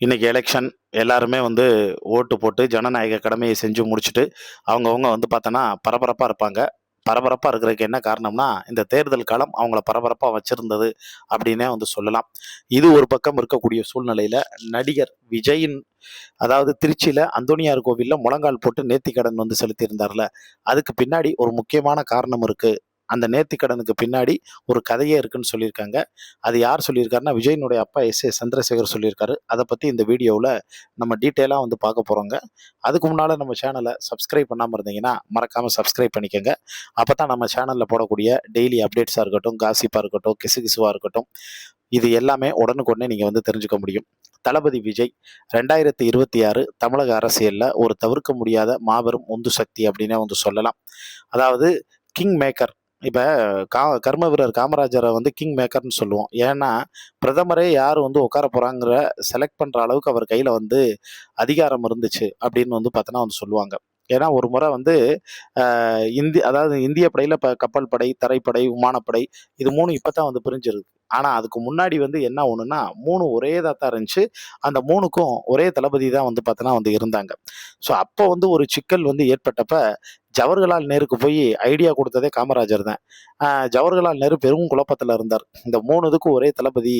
இன்னைக்கு எலெக்ஷன் எல்லாருமே வந்து ஓட்டு போட்டு ஜனநாயக கடமையை செஞ்சு முடிச்சுட்டு அவங்கவுங்க வந்து பார்த்தோன்னா பரபரப்பாக இருப்பாங்க. பரபரப்பாக இருக்கிறதுக்கு என்ன காரணம்னா, இந்த தேர்தல் காலம் அவங்கள பரபரப்பாக வச்சிருந்தது அப்படின்னே வந்து சொல்லலாம். இது ஒரு பக்கம் இருக்கக்கூடிய சூழ்நிலையில நடிகர் விஜயின் அதாவது திருச்சியில அந்தோனியார் கோவில்ல முழங்கால் போட்டு நேர்த்திக்கடன் வந்து செலுத்தியிருந்தார்ல, அதுக்கு பின்னாடி ஒரு முக்கியமான காரணம் இருக்கு. அந்த நேர்த்திக்கடனுக்கு பின்னாடி ஒரு கதையே இருக்குன்னு சொல்லியிருக்காங்க. அது யார் சொல்லியிருக்காருன்னா, விஜயினுடைய அப்பா எஸ்.ஏ. சந்திரசேகர் சொல்லியிருக்காரு. அத பத்தி இந்த வீடியோவுல நம்ம டீட்டெயிலா வந்து பார்க்க போறோங்க. அதுக்கு முன்னால நம்ம சேனல சப்ஸ்கிரைப் பண்ணாம இருந்தீங்கன்னா, மறக்காம சப்ஸ்கிரைப் பண்ணிக்கங்க. அப்பதான் நம்ம சேனல்ல போடக்கூடிய டெய்லி அப்டேட்ஸா இருக்கட்டும், காசிப்பா இருக்கட்டும், கிசுகிசுவா இருக்கட்டும், இது எல்லாமே உடனுக்குடனே நீங்க வந்து தெரிஞ்சுக்க முடியும். தளபதி விஜய் 2026 தமிழக அரசியல்ல ஒரு தவிர்க்க முடியாத மாபெரும் உந்து சக்தி அப்படின்னே வந்து சொல்லலாம். அதாவது கிங் மேக்கர். இப்ப கர்ம வீரர் காமராஜரை வந்து கிங் மேக்கர்ன்னு சொல்லுவோம். ஏன்னா, பிரதமரே யார் வந்து உட்கார போறாங்கிற செலக்ட் பண்ற அளவுக்கு அவர் கையில வந்து அதிகாரம் இருந்துச்சு அப்படின்னு வந்து பார்த்தோன்னா வந்து சொல்லுவாங்க. ஏன்னா, ஒரு முறை வந்து அதாவது இந்திய படையில கப்பல் படை, தரைப்படை, விமானப்படை இது 3 இப்ப தான் வந்து பிரிஞ்சிருக்கு. ஆனா, அதுக்கு முன்னாடி வந்து என்ன ஒண்ணுன்னா 3 ஒரே இதா தான் இருந்துச்சு. அந்த 3க்கும் ஒரே தளபதி தான் வந்து பார்த்தோன்னா வந்து இருந்தாங்க. ஸோ, அப்போ வந்து ஒரு சிக்கல் வந்து ஏற்பட்டப்ப ஜவஹர்லால் நேருக்கு போய் ஐடியா குடுத்ததே காமராஜர் தான். ஜவஹர்லால் நேரு பெரும் குழப்பத்துல இருந்தார். இந்த 3 இதுக்கும் ஒரே தளபதி.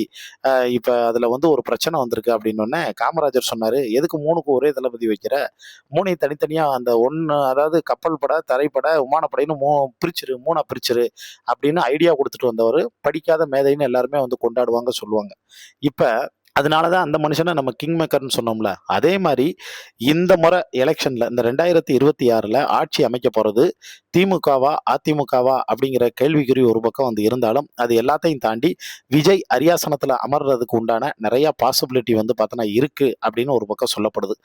இப்ப அதுல வந்து ஒரு பிரச்சனை வந்திருக்கு அப்படின்னோனே, காமராஜர் சொன்னாரு, "எதுக்கு 3க்கும் ஒரே தளபதி வைக்கிற? 3யும் தனித்தனியா அந்த 1 அதாவது கப்பல் படை, தரைப்படை, விமானப்படைன்னு 3ஆ பிரிச்சிரு" அப்படின்னு ஐடியா குடுத்துட்டு வந்தவரு. படிக்காத மேதைன்னு எல்லாருமே வந்து கொண்டாடுவாங்க, சொல்லுவாங்க. இப்ப அதனால தான் அந்த மனுஷன நம்ம கிங் மேக்கர்ன்னு சொன்னோம்ல. அதே மாரி இந்த முறை எலக்ஷன்ல இந்த 2026ல ஆட்சி அமைக்க போறது திமுகவா, அதிமுகவா அப்படிங்கிற கேள்விக்குறி ஒரு பக்கம் வந்து இருந்தாலும், அது எல்லாத்தையும் தாண்டி விஜய் அரியாசனத்துல அமர்றதுக்கு உண்டான நெறைய பாசிபிலிட்டி வந்து பார்த்தோன்னா இருக்கு அப்படின்னு ஒரு பக்கம் சொல்லப்படுது.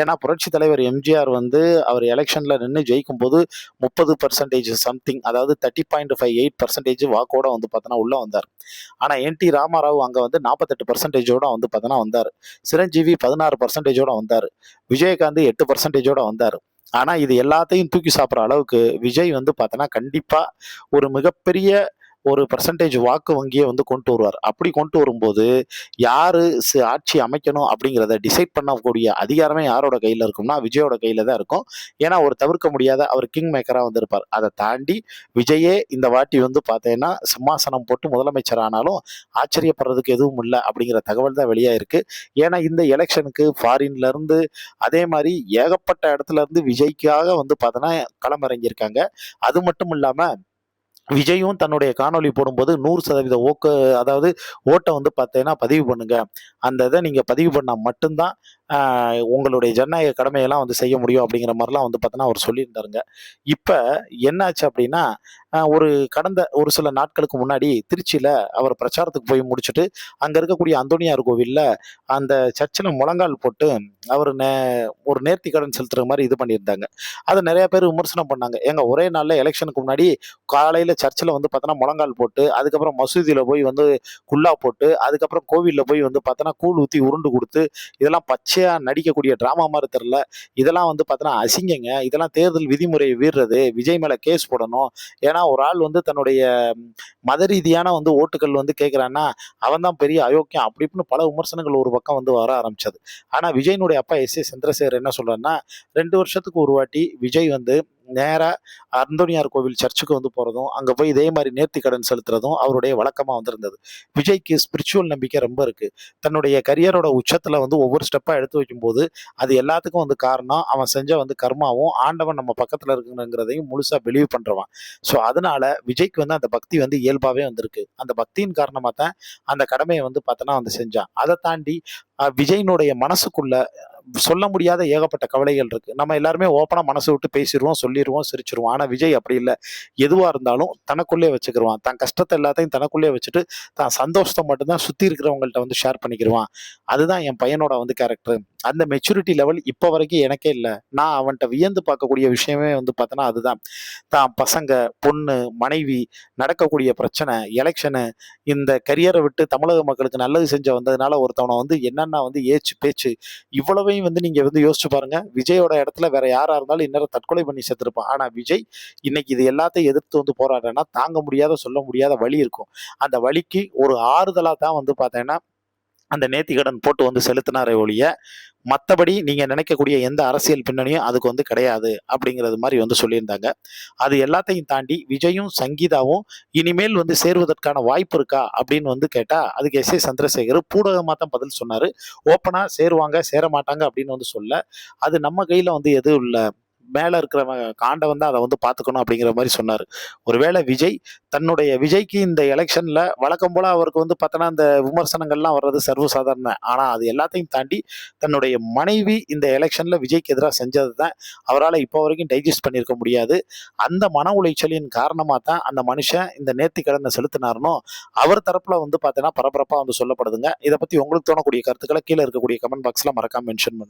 ஏன்னா, புரட்சி தலைவர் எம்ஜிஆர் வந்து அவர் எலக்ஷன்ல நின்னு ஜெயிக்கும்போது 30% சம்திங் அதாவது 30.58% வாக்கோட வந்து பார்த்தோன்னா உள்ள வந்தார். ஆனா என்.டி. ராமாராவ் அங்க வந்து 48% வந்து பார்த்தோன்னா வந்தாரு. சிரஞ்சீவி 16% வந்தாரு. விஜயகாந்த் 8% வந்தாரு. ஆனா இது எல்லாத்தையும் தூக்கி சாப்பிடுற அளவுக்கு விஜய் வந்து பார்த்தோன்னா, கண்டிப்பா ஒரு மிகப்பெரிய ஒரு பெர்சன்டேஜ் வாக்கு வங்கிய வந்து கொண்டு வருவார். அப்படி கொண்டு வரும்போது, யாரு ஆட்சி அமைக்கணும் அப்படிங்கிறத டிசைட் பண்ணக்கூடிய அதிகாரமே யாரோட கையில இருக்கும்னா, விஜயோட கையில தான் இருக்கும். ஏன்னா, ஒரு தவிர்க்க முடியாத அவர் கிங் மேக்கரா வந்து இருப்பார். அத தாண்டி விஜயே இந்த வாட்டி வந்து பார்த்தீங்கன்னா, சிம்மாசனம் போட்டு முதலமைச்சர் ஆனாலும் ஆச்சரியப்படுறதுக்கு எதுவும் இல்ல அப்படிங்கிற தகவல் தான் வெளியாயிருக்கு. ஏன்னா, இந்த எலக்ஷனுக்கு ஃபாரின்ல இருந்து அதே மாரி ஏகப்பட்ட இடத்துல இருந்து விஜய்க்காக வந்து பார்த்தோன்னா, களமிறங்கியிருக்காங்க. அது மட்டும் இல்லாம விஜயும் தன்னுடைய காணொளி போடும்போது 100% அதாவது ஓட்ட வந்து பார்த்தீங்கன்னா பதிவு பண்ணுங்க. அந்த இத நீங்க பதிவு பண்ணா மட்டும் தான் உங்களுடைய ஜனநாயக கடமையெல்லாம் வந்து செய்ய முடியும் அப்படிங்கிற மாரிலாம் வந்து பார்த்தோன்னா, அவர் சொல்லியிருந்தாருங்க. இப்ப என்னாச்சு அப்படின்னா, ஒரு கடந்த ஒரு சில நாட்களுக்கு முன்னாடி திருச்சியில அவர் பிரச்சாரத்துக்கு போய் முடிச்சுட்டு, அங்க இருக்கக்கூடிய அந்தோனியார் கோவில்ல அந்த சர்ச்சில முழங்கால் போட்டு அவரு ஒரு நேர்த்திக்கடன் செலுத்துற மாரி இது பண்ணியிருந்தாங்க. அத நெறைய பேர் விமர்சனம் பண்ணாங்க. ஏங்க ஒரே நாள்ல எலக்ஷனுக்கு முன்னாடி காலையில சர்ச்சில வந்து பார்த்தோன்னா, முழங்கால் போட்டு, அதுக்கப்புறம் மசூதியில போய் வந்து குல்லா போட்டு, அதுக்கப்புறம் கோவில்ல போய் வந்து பார்த்தோன்னா, கூழ் ஊத்தி உருண்டு குடுத்து, இதெல்லாம் பச்சையா நடிக்கக்கூடிய டிராமா மாரி தெர்ல. இதெல்லாம் வந்து பார்த்தோன்னா அசிங்கங்க. இதெல்லாம் தேர்தல் விதிமுறைய மீறுறது. விஜய் மேல கேஸ் போடணும். ஏன்னா, ஒரு ஆள் வந்து தன்னுடைய மத ரீதியான வந்து ஓட்டுகள் வந்து கேட்கிறான்னா, அவன் தான் பெரிய அயோக்கியன் அப்படி இப்படின்னு பல விமர்சனங்கள் ஒரு பக்கம் வந்து வர ஆரம்பிச்சது. ஆனா, விஜயினுடைய அப்பா எஸ்.ஏ. சந்திரசேகர் என்ன சொல்றாருன்னா, 2 வருஷத்துக்கு ஒரு வாட்டி விஜய் வந்து நேரா அந்தோனியார் கோவில் சர்ச்சுக்கு வந்து போறதும், அங்க போய் இதே மாரி நேர்த்திக்கடன் செலுத்துறதும் அவருடைய வழக்கமா வந்திருந்தது. விஜய்க்கு ஸ்பிரிச்சுவல் நம்பிக்கை ரொம்ப இருக்கு. தன்னுடைய கரியரோட உச்சத்துல வந்து ஒவ்வொரு ஸ்டெப்பா எடுத்து வைக்கும்போது, அது எல்லாத்துக்கும் வந்து காரணம் அவன் செஞ்ச வந்து கர்மாவும், ஆண்டவன் நம்ம பக்கத்துல இருக்குங்கிறதையும் முழுசா பிலீவ் பண்றவன். ஸோ அதனால விஜய்க்கு வந்து அந்த பக்தி வந்து இயல்பாவே வந்திருக்கு. அந்த பக்தியின் காரணமா தான் அந்த கடமைய வந்து பார்த்தோன்னா வந்து செஞ்சான். அத தாண்டி விஜயினுடைய மனசுக்குள்ள சொல்ல முடியாத ஏகப்பட்ட கவலைகள் இருக்கு. நம்ம எல்லாருமே ஓப்பனா மனசு விட்டு பேசிருவோம், சொல்லிருவோம், சிரிச்சுருவோம். ஆனா விஜய் அப்படி இல்ல. எதுவா இருந்தாலும் தனக்குள்ளே வச்சுக்கிருவான். தன் கஷ்டத்த எல்லாத்தையும் தனக்குள்ளே வச்சுட்டு, தான் சந்தோஷத்த மட்டும் தான் சுத்தி இருக்கிறவங்கள்ட்ட வந்து ஷேர் பண்ணிக்கிருவான். அதுதான் என் பையனோட வந்து கேரக்டர். அந்த மெச்சூரிட்டி லெவல் இப்ப வரைக்கும் எனக்கே இல்ல. நான் அவன்ட்ட வியந்து பார்க்கக்கூடிய விஷயமே வந்து பார்த்தோன்னா அதுதான். தான் பசங்க, பொண்ணு, மனைவி, நடக்கக்கூடிய பிரச்சனை, எலக்ஷனு, இந்த கரியர விட்டு தமிழக மக்களுக்கு நல்லது செஞ்ச வந்ததுனால ஒருத்தவன வந்து என்னென்ன வந்து ஏச்சு, பேச்சு இவ்வளவையும் வந்து நீங்க வந்து யோசிச்சு பாருங்க. விஜயோட இடத்துல வேற யாரா இருந்தாலும் இந்நேரம் தற்கொலை பண்ணி செத்துருப்பான். ஆனா விஜய் இன்னைக்கு இது எல்லாத்தையும் எதிர்த்து வந்து போராடுறேன்னா, தாங்க முடியாத, சொல்ல முடியாத வலி இருக்கும். அந்த வலிக்கு ஒரு ஆறுதலா தான் வந்து பார்த்தேன்னா அந்த நேர்த்திக்கடன் போட்டு வந்து செலுத்தினாரே ஒழிய, மத்தபடி நீங்க நினைக்கக்கூடிய எந்த அரசியல் பின்னணியும் அதுக்கு வந்து கிடையாது அப்படிங்கிறது மாரி வந்து சொல்லியிருந்தாங்க. அது எல்லாத்தையும் தாண்டி விஜயும், சங்கீதாவும் இனிமேல் வந்து சேருவதற்கான வாய்ப்பு இருக்கா? அப்படின்னு வந்து கேட்டா, அதுக்கு எஸ். ஏ. சந்திரசேகர் பூடகமா தான் பதில் சொன்னாரு. ஓப்பனா சேருவாங்க, சேரமாட்டாங்க அப்படின்னு வந்து சொல்லல. அது நம்ம கையில வந்து எதுவும் இல்ல. மேல இருக்கிறவன் ஆண்டவன் தான் அத வந்து பார்த்துக்கணும் அப்படிங்கிற மாரி சொன்னாரு. ஒருவேளை விஜய்க்கு இந்த எலக்ஷன்ல வழக்கம் போல அவருக்கு வந்து பார்த்தோன்னா, இந்த விமர்சனங்கள்லாம் வர்றது சர்வசாதாரணம். ஆனா அது எல்லாத்தையும் தாண்டி தன்னுடைய மனைவி இந்த எலக்ஷன்ல விஜய்க்கு எதிரா செஞ்சது தான் அவரால இப்போ வரைக்கும் டைஜஸ்ட் பண்ணியிருக்க முடியாது. அந்த மன உளைச்சலின் காரணமா தான் அந்த மனுஷன் இந்த நேர்த்திக்கடன செலுத்தினாருன்னும், அவர் தரப்புல வந்து பார்த்தீங்கன்னா பரபரப்பா வந்து சொல்லப்படுதுங்க. இத பத்தி உங்களுக்கு தோணக்கூடிய கருத்துக்கள கீழ இருக்கக்கூடிய கமெண்ட் பாக்ஸ்ல மறக்காம மென்ஷன் பண்ணுங்க.